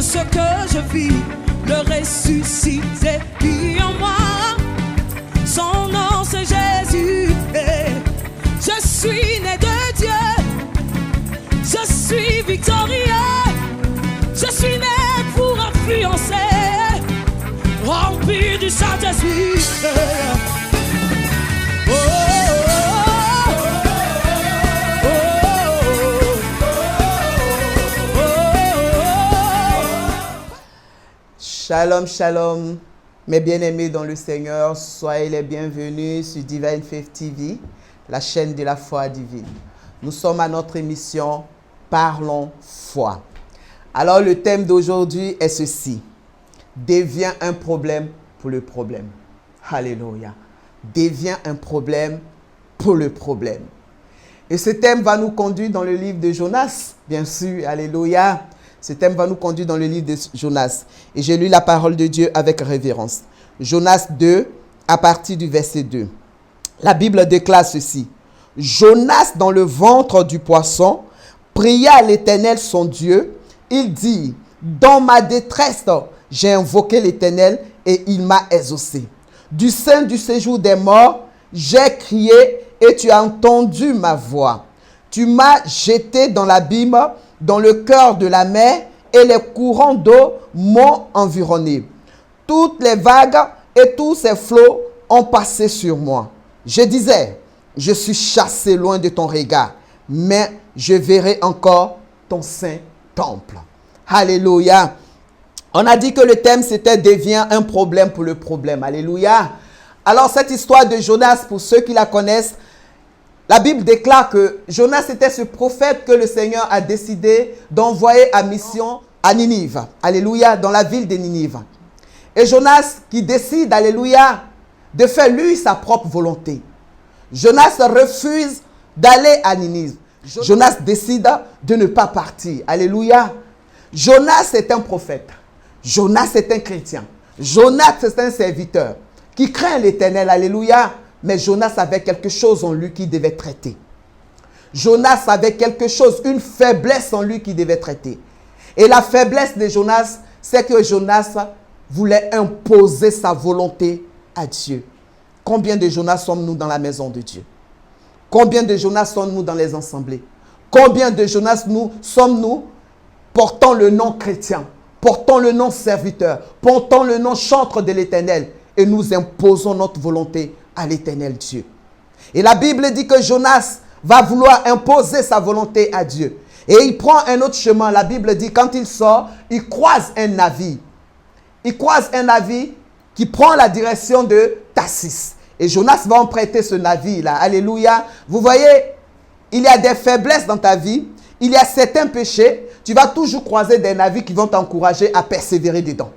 ce que je vis, le ressuscité vit en moi. Son nom c'est Jésus. Je suis né de Dieu. Je suis victorieux. Je suis né pour influencer, rempli du Saint-Esprit. Shalom, shalom, mes bien-aimés dans le Seigneur, soyez les bienvenus sur Divine Faith TV, la chaîne de la foi divine. Nous sommes à notre émission Parlons foi. Alors le thème d'aujourd'hui est ceci: devient un problème pour le problème. Alléluia. Devient un problème pour le problème. Et ce thème va nous conduire dans le livre de Jonas, bien sûr. Alléluia. Ce thème va nous conduire dans le livre de Jonas. Et j'ai lu la parole de Dieu avec révérence. Jonas 2, à partir du verset 2. La Bible déclare ceci: Jonas, dans le ventre du poisson, pria à l'Éternel son Dieu. Il dit: dans ma détresse, j'ai invoqué l'Éternel et il m'a exaucé. Du sein du séjour des morts, j'ai crié et tu as entendu ma voix. Tu m'as jeté dans l'abîme, dans le cœur de la mer, et les courants d'eau m'ont environné. Toutes les vagues et tous ces flots ont passé sur moi. Je disais: je suis chassé loin de ton regard, mais je verrai encore ton saint temple. Alléluia. On a dit que le thème c'était devient un problème pour le problème. Alléluia. Alors cette histoire de Jonas, pour ceux qui la connaissent, la Bible déclare que Jonas était ce prophète que le Seigneur a décidé d'envoyer à mission à Ninive. Alléluia, dans la ville de Ninive. Et Jonas qui décide, alléluia, de faire lui sa propre volonté. Jonas refuse d'aller à Ninive. Jonas décide de ne pas partir. Alléluia. Jonas est un prophète. Jonas est un chrétien. Jonas est un serviteur qui craint l'Éternel. Alléluia. Mais Jonas avait quelque chose en lui qui devait traiter. Jonas avait quelque chose, une faiblesse en lui qui devait traiter. Et la faiblesse de Jonas, c'est que Jonas voulait imposer sa volonté à Dieu. Combien de Jonas sommes-nous dans la maison de Dieu? Combien de Jonas sommes-nous dans les assemblées? Combien de Jonas sommes-nous portant le nom chrétien, portant le nom serviteur, portant le nom chantre de l'Éternel, et nous imposons notre volonté à l'Éternel Dieu. Et la Bible dit que Jonas va vouloir imposer sa volonté à Dieu. Et il prend un autre chemin. La Bible dit quand il sort, il croise un navire. Il croise un navire qui prend la direction de Tarsis. Et Jonas va emprunter ce navire-là. Alléluia. Vous voyez, il y a des faiblesses dans ta vie. Il y a certains péchés. Tu vas toujours croiser des navires qui vont t'encourager à persévérer dedans.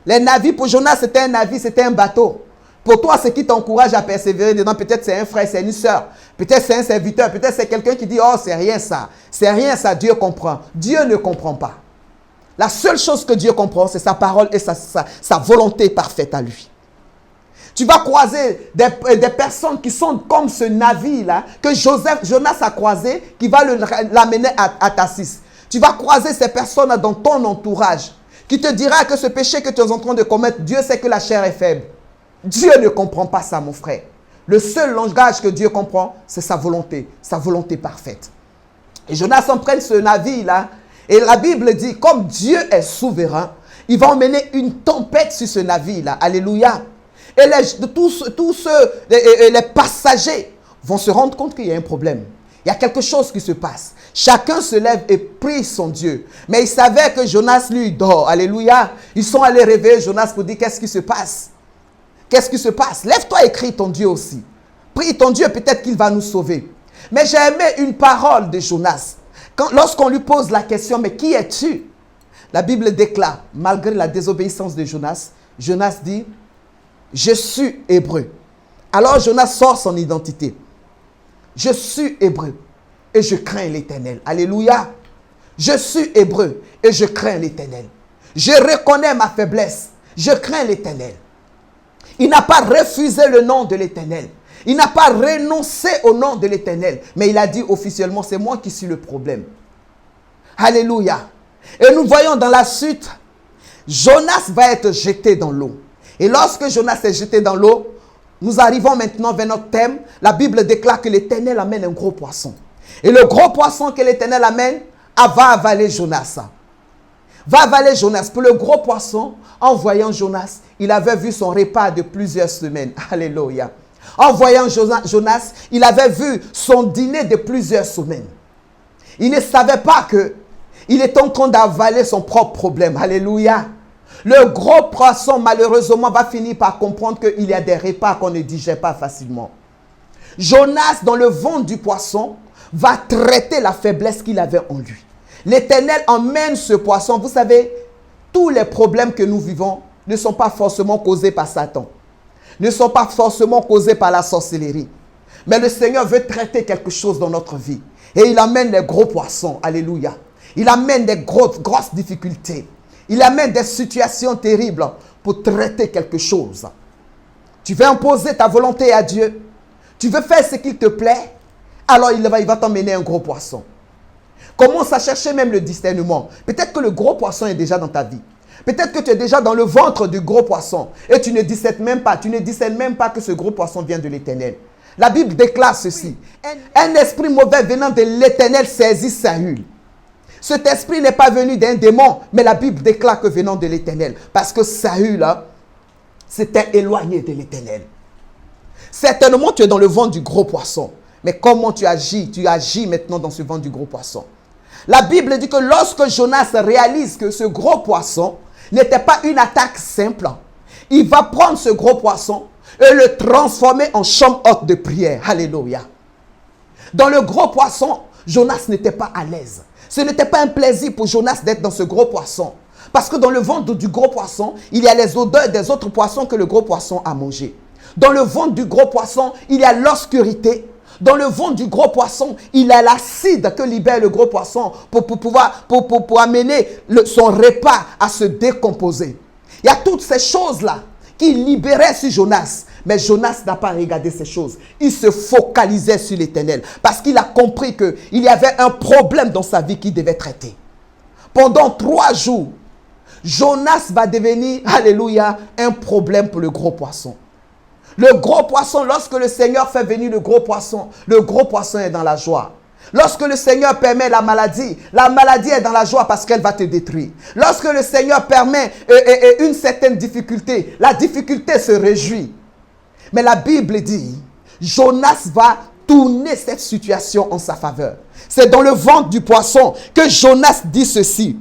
Les navires, pour Jonas, c'était un navire, c'était un bateau. Pour toi, ce qui t'encourage à persévérer dedans, peut-être c'est un frère, c'est une soeur, peut-être c'est un serviteur, peut-être c'est quelqu'un qui dit: oh, c'est rien ça, Dieu comprend. Dieu ne comprend pas. La seule chose que Dieu comprend, c'est sa parole et sa volonté parfaite à lui. Tu vas croiser des personnes qui sont comme ce navire-là, que Jonas a croisé, qui va l'amener à Tarsis. Tu vas croiser ces personnes dans ton entourage, qui te dira que ce péché que tu es en train de commettre, Dieu sait que la chair est faible. Dieu ne comprend pas ça, mon frère. Le seul langage que Dieu comprend, c'est sa volonté parfaite. Et Jonas emprunte ce navire-là, et la Bible dit, comme Dieu est souverain, il va emmener une tempête sur ce navire-là. Alléluia. Et les passagers vont se rendre compte qu'il y a un problème. Il y a quelque chose qui se passe. Chacun se lève et prie son Dieu. Mais ils savaient que Jonas, lui, dort. Alléluia. Ils sont allés réveiller Jonas pour dire: qu'est-ce qui se passe? Qu'est-ce qui se passe? Lève-toi et crie ton Dieu aussi. Prie ton Dieu, peut-être qu'il va nous sauver. Mais j'ai aimé une parole de Jonas. Lorsqu'on lui pose la question: mais qui es-tu? La Bible déclare, malgré la désobéissance de Jonas, Jonas dit: je suis hébreu. Alors Jonas sort son identité. Je suis hébreu et je crains l'Éternel. Alléluia. Je suis hébreu et je crains l'Éternel. Je reconnais ma faiblesse. Je crains l'Éternel. Il n'a pas refusé le nom de l'Éternel. Il n'a pas renoncé au nom de l'Éternel. Mais il a dit officiellement: c'est moi qui suis le problème. Alléluia. Et nous voyons dans la suite, Jonas va être jeté dans l'eau. Et lorsque Jonas est jeté dans l'eau, nous arrivons maintenant vers notre thème. La Bible déclare que l'Éternel amène un gros poisson. Et le gros poisson que l'Éternel amène va avaler Jonas. Va avaler Jonas. Pour le gros poisson, en voyant Jonas, il avait vu son repas de plusieurs semaines. Alléluia. En voyant Jonas, il avait vu son dîner de plusieurs semaines. Il ne savait pas qu'il est en train d'avaler son propre problème. Alléluia. Le gros poisson, malheureusement, va finir par comprendre qu'il y a des repas qu'on ne digère pas facilement. Jonas, dans le ventre du poisson, va traiter la faiblesse qu'il avait en lui. L'Éternel emmène ce poisson. Vous savez, tous les problèmes que nous vivons ne sont pas forcément causés par Satan. Ne sont pas forcément causés par la sorcellerie. Mais le Seigneur veut traiter quelque chose dans notre vie. Et il amène les gros poissons. Alléluia. Il amène des grosses difficultés. Il amène des situations terribles pour traiter quelque chose. Tu veux imposer ta volonté à Dieu. Tu veux faire ce qu'il te plaît. Alors il va t'emmener un gros poisson. Commence à chercher même le discernement. Peut-être que le gros poisson est déjà dans ta vie. Peut-être que tu es déjà dans le ventre du gros poisson. Et tu ne discernes même pas. Tu ne discernes même pas que ce gros poisson vient de l'Éternel. La Bible déclare ceci. Un esprit mauvais venant de l'Éternel saisit Saül. Cet esprit n'est pas venu d'un démon, mais la Bible déclare que venant de l'Éternel. Parce que Saül s'était éloigné de l'Éternel. Certainement, tu es dans le ventre du gros poisson. Mais comment tu agis? Tu agis maintenant dans ce ventre du gros poisson. La Bible dit que lorsque Jonas réalise que ce gros poisson n'était pas une attaque simple, il va prendre ce gros poisson et le transformer en chambre haute de prière. Alléluia. Dans le gros poisson, Jonas n'était pas à l'aise. Ce n'était pas un plaisir pour Jonas d'être dans ce gros poisson. Parce que dans le ventre du gros poisson, il y a les odeurs des autres poissons que le gros poisson a mangé. Dans le ventre du gros poisson, il y a l'obscurité. Dans le ventre du gros poisson, il y a l'acide que libère le gros poisson pour amener son repas à se décomposer. Il y a toutes ces choses-là qui libéraient sur Jonas. Mais Jonas n'a pas regardé ces choses. Il se focalisait sur l'Éternel. Parce qu'il a compris qu'il y avait un problème dans sa vie qu'il devait traiter. Pendant 3 jours, Jonas va devenir, alléluia, un problème pour le gros poisson. Le gros poisson, lorsque le Seigneur fait venir le gros poisson est dans la joie. Lorsque le Seigneur permet la maladie est dans la joie parce qu'elle va te détruire. Lorsque le Seigneur permet une certaine difficulté, la difficulté se réjouit. Mais la Bible dit, Jonas va tourner cette situation en sa faveur. C'est dans le ventre du poisson que Jonas dit ceci.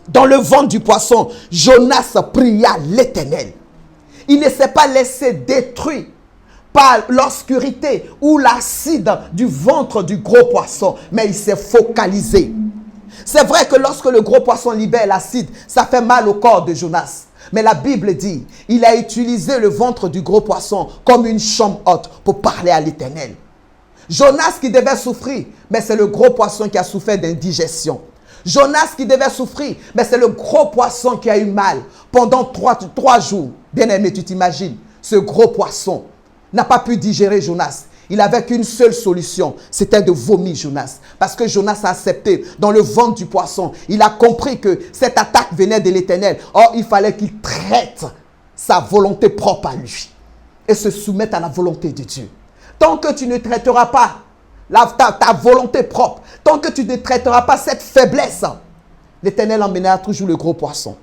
Dans le ventre du poisson, Jonas pria l'Éternel. Il ne s'est pas laissé détruire par l'obscurité ou l'acide du ventre du gros poisson, mais il s'est focalisé. C'est vrai que lorsque le gros poisson libère l'acide, ça fait mal au corps de Jonas. Mais la Bible dit, il a utilisé le ventre du gros poisson comme une chambre haute pour parler à l'Éternel. Jonas qui devait souffrir, mais c'est le gros poisson qui a souffert d'indigestion. Jonas qui devait souffrir, mais c'est le gros poisson qui a eu mal pendant 3 jours. Bien-aimé, tu t'imagines, ce gros poisson n'a pas pu digérer Jonas. Il n'avait qu'une seule solution, c'était de vomir Jonas. Parce que Jonas a accepté dans le ventre du poisson. Il a compris que cette attaque venait de l'Éternel. Or, il fallait qu'il traite sa volonté propre à lui et se soumette à la volonté de Dieu. Tant que tu ne traiteras pas ta volonté propre, tant que tu ne traiteras pas cette faiblesse, l'Éternel emmènera toujours le gros poisson.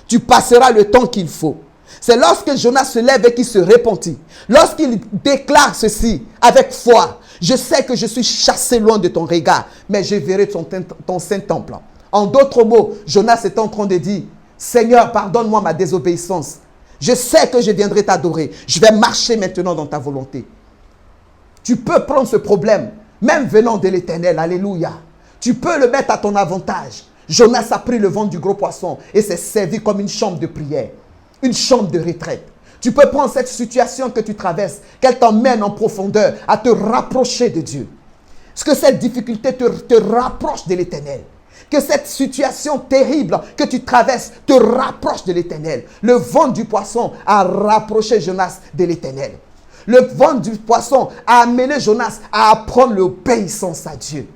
Tu passeras le temps qu'il faut. C'est lorsque Jonas se lève et qu'il se repentit. Lorsqu'il déclare ceci avec foi. Je sais que je suis chassé loin de ton regard, mais je verrai ton saint temple. En d'autres mots, Jonas est en train de dire, Seigneur, pardonne-moi ma désobéissance. Je sais que je viendrai t'adorer. Je vais marcher maintenant dans ta volonté. Tu peux prendre ce problème, même venant de l'Éternel. Alléluia. Tu peux le mettre à ton avantage. Jonas a pris le ventre du gros poisson et s'est servi comme une chambre de prière. Une chambre de retraite. Tu peux prendre cette situation que tu traverses, qu'elle t'emmène en profondeur à te rapprocher de Dieu. Parce que cette difficulté te rapproche de l'Éternel. Que cette situation terrible que tu traverses te rapproche de l'Éternel. Le ventre du poisson a rapproché Jonas de l'Éternel. Le ventre du poisson a amené Jonas à apprendre l'obéissance à Dieu.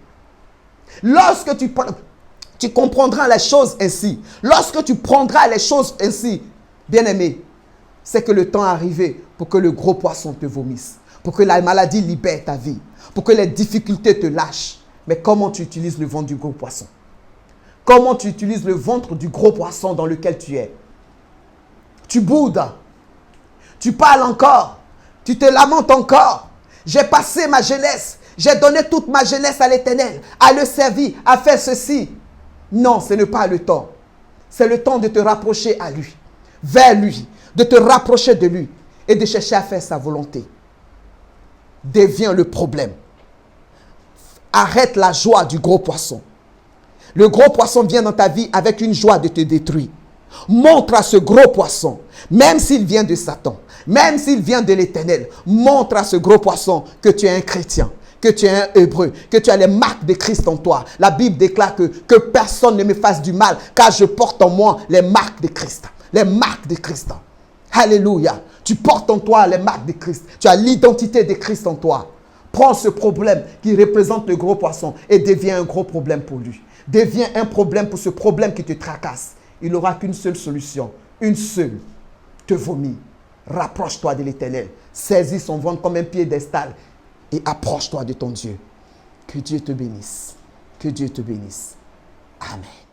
Lorsque tu tu comprendras les choses ainsi. Lorsque tu prendras les choses ainsi, bien-aimé, c'est que le temps est arrivé pour que le gros poisson te vomisse, pour que la maladie libère ta vie, pour que les difficultés te lâchent. Mais comment tu utilises le ventre du gros poisson? Comment tu utilises le ventre du gros poisson dans lequel tu es? Tu boudes, tu parles encore, tu te lamentes encore. J'ai passé ma jeunesse, j'ai donné toute ma jeunesse à l'Éternel, à le servir, à faire ceci. Non, ce n'est pas le temps. C'est le temps de te rapprocher à lui, vers lui, de te rapprocher de lui et de chercher à faire sa volonté. Deviens le problème. Arrête la joie du gros poisson. Le gros poisson vient dans ta vie avec une joie de te détruire. Montre à ce gros poisson, même s'il vient de Satan, même s'il vient de l'Éternel, montre à ce gros poisson que tu es un chrétien, que tu es un hébreu, que tu as les marques de Christ en toi. La Bible déclare que personne ne me fasse du mal, car je porte en moi les marques de Christ. Les marques de Christ. Alléluia. Tu portes en toi les marques de Christ. Tu as l'identité de Christ en toi. Prends ce problème qui représente le gros poisson et deviens un gros problème pour lui. Deviens un problème pour ce problème qui te tracasse. Il n'aura qu'une seule solution, une seule, te vomir. Rapproche-toi de l'Éternel. Saisis son ventre comme un piédestal et approche-toi de ton Dieu. Que Dieu te bénisse. Que Dieu te bénisse. Amen.